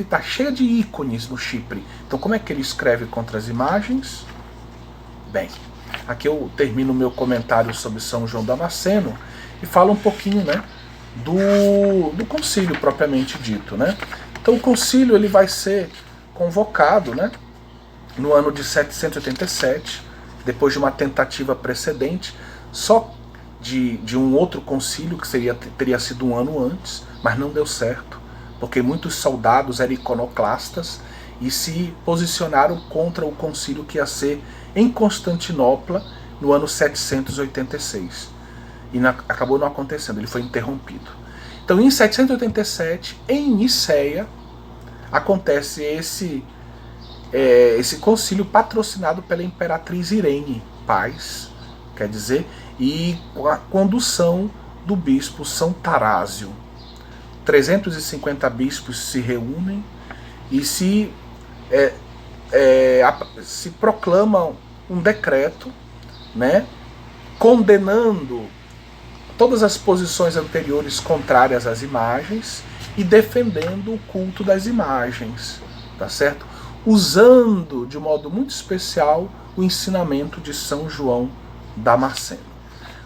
está cheia de ícones no Chipre. Então como é que ele escreve contra as imagens? Bem, aqui eu termino o meu comentário sobre São João Damasceno e falo um pouquinho, né, do concílio propriamente dito, né? Então o concílio ele vai ser convocado, né, no ano de 787, depois de uma tentativa precedente, só de um outro concílio que teria sido um ano antes, mas não deu certo, porque muitos soldados eram iconoclastas e se posicionaram contra o concílio que ia ser em Constantinopla no ano 786. E acabou não acontecendo, ele foi interrompido. Então em 787, em Niceia, acontece esse concílio patrocinado pela Imperatriz Irene Paz, quer dizer, e com a condução do bispo São Tarásio. 350 bispos se reúnem e se proclama um decreto, né, condenando todas as posições anteriores contrárias às imagens e defendendo o culto das imagens, tá certo? Usando de modo muito especial o ensinamento de São João Damasceno.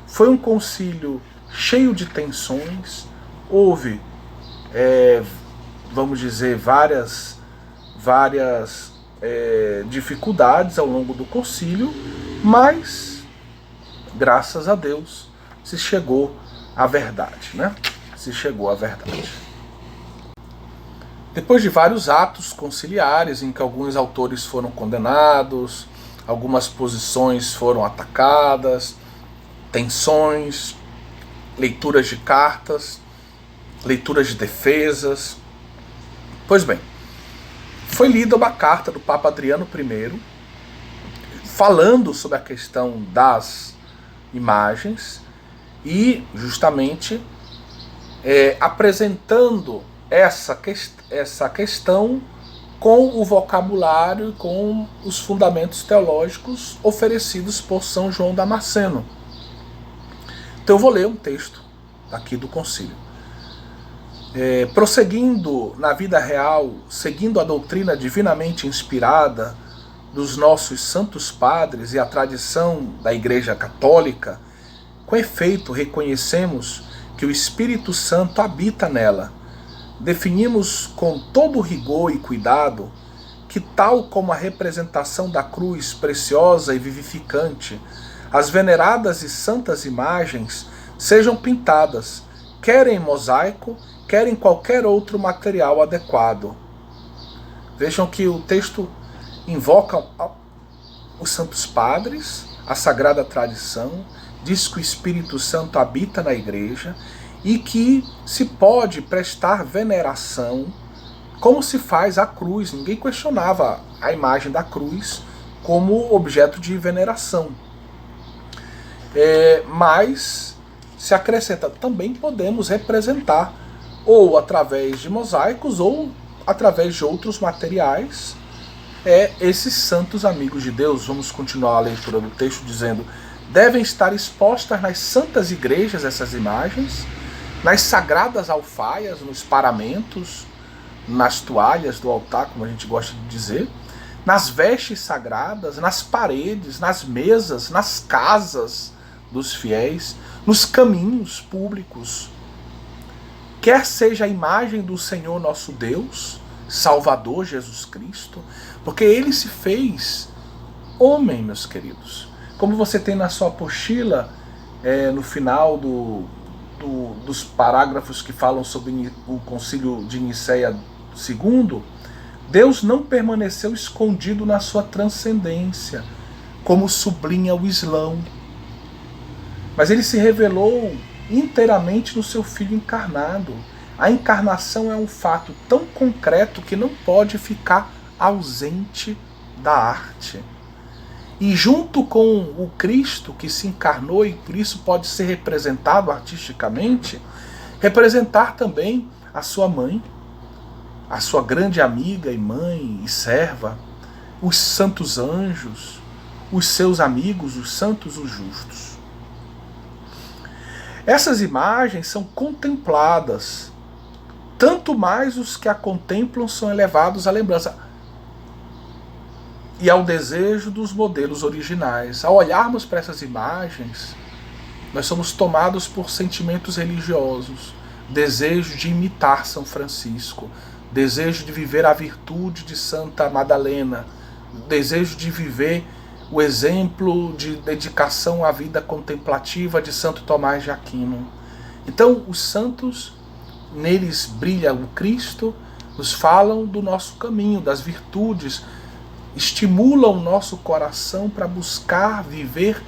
Foi um concílio cheio de tensões, houve, vamos dizer, várias dificuldades ao longo do concílio, mas, graças a Deus, se chegou à verdade, né? Se chegou à verdade. Depois de vários atos conciliares, em que alguns autores foram condenados, algumas posições foram atacadas, tensões, leituras de cartas, leituras de defesas. Pois bem, foi lida uma carta do Papa Adriano I falando sobre a questão das imagens e justamente apresentando essa questão com o vocabulário e com os fundamentos teológicos oferecidos por São João Damasceno. Então eu vou ler um texto aqui do concílio. Prosseguindo na vida real, seguindo a doutrina divinamente inspirada dos nossos santos padres e a tradição da Igreja Católica, com efeito reconhecemos que o Espírito Santo habita nela. Definimos com todo rigor e cuidado que, tal como a representação da cruz preciosa e vivificante, as veneradas e santas imagens sejam pintadas, quer em mosaico, quer em qualquer outro material adequado. Vejam que o texto invoca os santos padres, a sagrada tradição, diz que o Espírito Santo habita na igreja e que se pode prestar veneração como se faz a cruz. Ninguém questionava a imagem da cruz como objeto de veneração. Mas se acrescenta, também podemos representar ou através de mosaicos ou através de outros materiais esses santos amigos de Deus. Vamos continuar a leitura do texto dizendo: devem estar expostas nas santas igrejas essas imagens, nas sagradas alfaias, nos paramentos, nas toalhas do altar, como a gente gosta de dizer, nas vestes sagradas, nas paredes, nas mesas, nas casas dos fiéis, nos caminhos públicos. Quer seja a imagem do Senhor nosso Deus, Salvador Jesus Cristo, porque Ele se fez homem, meus queridos. Como você tem na sua apostila, no final dos parágrafos que falam sobre o Concílio de Nicéia II, Deus não permaneceu escondido na sua transcendência, como sublinha o Islão, mas Ele se revelou inteiramente no seu Filho encarnado. A encarnação é um fato tão concreto que não pode ficar ausente da arte. E junto com o Cristo que se encarnou e por isso pode ser representado artisticamente, representar também a sua mãe, a sua grande amiga e mãe e serva, os santos anjos, os seus amigos, os santos, os justos. Essas imagens são contempladas, tanto mais os que a contemplam são elevados à lembrança e ao desejo dos modelos originais. Ao olharmos para essas imagens, nós somos tomados por sentimentos religiosos, desejo de imitar São Francisco, desejo de viver a virtude de Santa Madalena, desejo de viver o exemplo de dedicação à vida contemplativa de Santo Tomás de Aquino. Então, os santos, neles brilha o Cristo, nos falam do nosso caminho, das virtudes, estimulam o nosso coração para buscar viver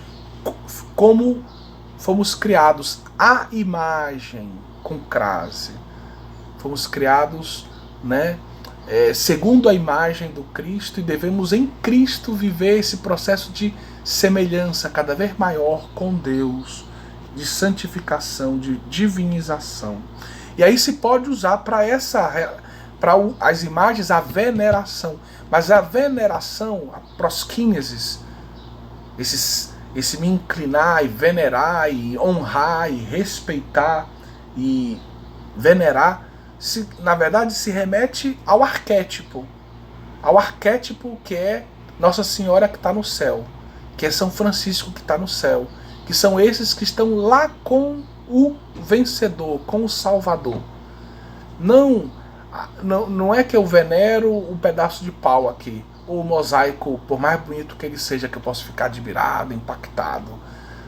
como fomos criados, à imagem com crase. Fomos criados, segundo a imagem do Cristo, e devemos em Cristo viver esse processo de semelhança cada vez maior com Deus, de santificação, de divinização. E aí se pode usar para as imagens a veneração, mas a veneração, a prosquínesis, esse me inclinar e venerar e honrar e respeitar e venerar, na verdade se remete ao arquétipo que é Nossa Senhora que está no céu, que é São Francisco que está no céu, que são esses que estão lá com o vencedor, com o Salvador. Não é que eu venero um pedaço de pau aqui, ou o mosaico, por mais bonito que ele seja, que eu posso ficar admirado, impactado.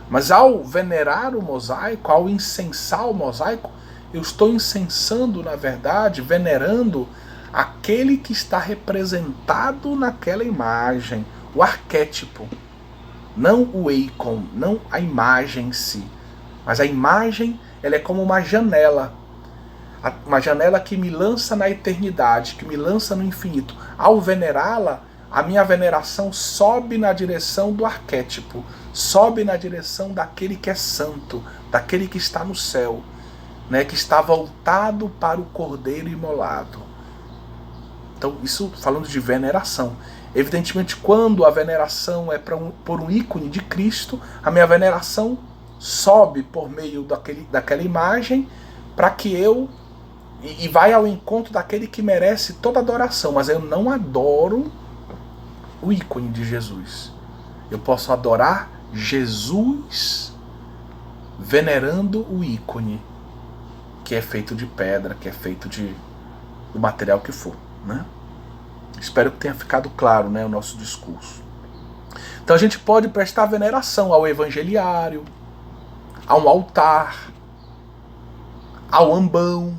Mas ao venerar o mosaico, ao incensar o mosaico, eu estou incensando, na verdade, venerando aquele que está representado naquela imagem, o arquétipo. Não o ícone, não a imagem em si. Mas a imagem, ela é como uma janela. uma janela que me lança na eternidade, que me lança no infinito. Ao venerá-la, a minha veneração sobe na direção do arquétipo, sobe na direção daquele que é santo, daquele que está no céu, né, que está voltado para o Cordeiro imolado. Então, isso falando de veneração. Evidentemente, quando a veneração é por um ícone de Cristo, a minha veneração sobe por meio daquela imagem para que eu... E vai ao encontro daquele que merece toda adoração. Mas eu não adoro o ícone de Jesus. Eu posso adorar Jesus venerando o ícone, que é feito de pedra, que é feito do material que for, né? Espero que tenha ficado claro, né, o nosso discurso. Então a gente pode prestar veneração ao evangeliário, a um altar, ao ambão,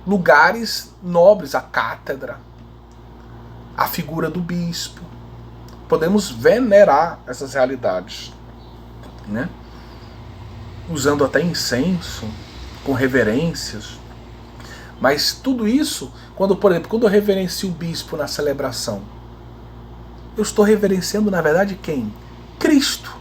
lugares nobres, a cátedra, a figura do bispo. Podemos venerar essas realidades, né? Usando até incenso, com reverências. Mas tudo isso, por exemplo, quando eu reverencio o bispo na celebração, eu estou reverenciando, na verdade, quem? Cristo.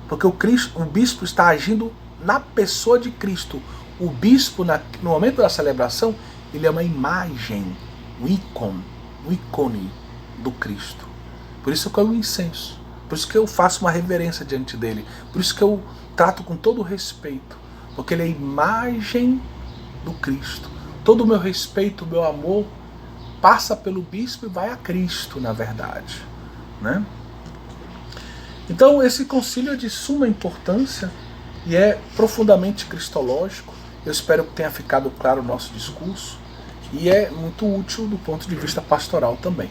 Porque o bispo está agindo na pessoa de Cristo. O bispo, no momento da celebração, ele é uma imagem, um ícone do Cristo. Por isso que eu o incenso. Por isso que eu faço uma reverência diante dele. Por isso que eu trato com todo o respeito. Porque ele é a imagem do Cristo. Todo o meu respeito, o meu amor passa pelo bispo e vai a Cristo, na verdade, né? Então esse concílio é de suma importância e é profundamente cristológico. Eu espero que tenha ficado claro o nosso discurso e é muito útil do ponto de vista pastoral também.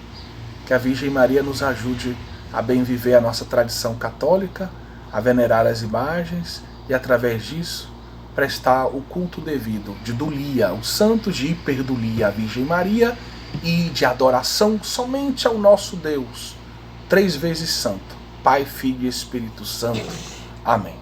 Que a Virgem Maria nos ajude a bem viver a nossa tradição católica, a venerar as imagens e através disso prestar o culto devido de dulia, os santos de hiperdulia à Virgem Maria e de adoração somente ao nosso Deus, 3 vezes santo, Pai, Filho e Espírito Santo. Amém.